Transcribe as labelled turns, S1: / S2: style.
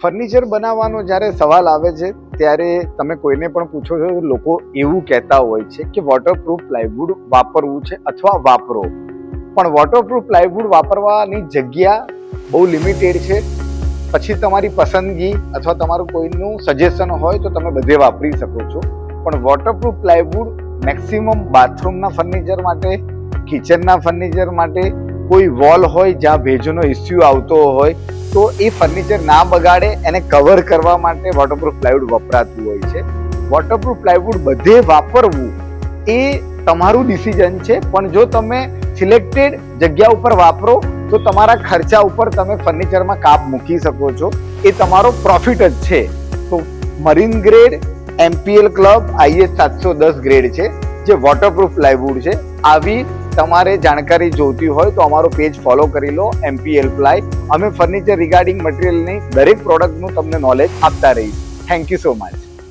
S1: Furniture બનાવવાનો જ્યારે સવાલ આવે છે ત્યારે તમે કોઈને પણ પૂછો છો તો લોકો એવું કહેતા હોય છે કે વોટરપ્રૂફ પ્લાયવુડ વાપરવું છે અથવા વાપરો, પણ વોટરપ્રૂફ પ્લાયવુડ વાપરવાની જગ્યા બહુ લિમિટેડ છે. પછી તમારી પસંદગી અથવા તમારું કોઈનું સજેશન હોય તો તમે બધે વાપરી શકો છો, પણ વોટરપ્રૂફ પ્લાયવુડ મેક્સિમમ બાથરૂમના ફર્નિચર માટે, કિચનના ફર્નિચર માટે, કોઈ વોલ હોય જ્યાં ભેજનો ઇસ્યુ આવતો હોય તો એ ફર્નિચર ના બગાડે એને કવર કરવા માટે વોટરપ્રૂફ પ્લાયવુડ વપરાતું હોય છે. વોટરપ્રૂફ પ્લાયવુડ બધે વાપરવું એ તમારું ડિસિઝન છે, પણ જો તમે સિલેક્ટેડ જગ્યા ઉપર વાપરો તો તમારા ખર્ચા ઉપર તમે ફર્નિચરમાં કાપ મૂકી શકો છો. એ તમારો પ્રોફિટ જ છે. તો marine grade MPL club IS 710 grade છે જે વોટરપ્રૂફ પ્લાયવુડ છે. આવી તમારે જાણકારી જોઈતી હોય તો અમારો પેજ ફોલો કરી લો, MPL પ્લાય. અમે ફર્નિચર રિગાર્ડિંગ મટીરિયલની દરેક પ્રોડક્ટનું તમને નોલેજ આપતા રહીશું. Thank you so much.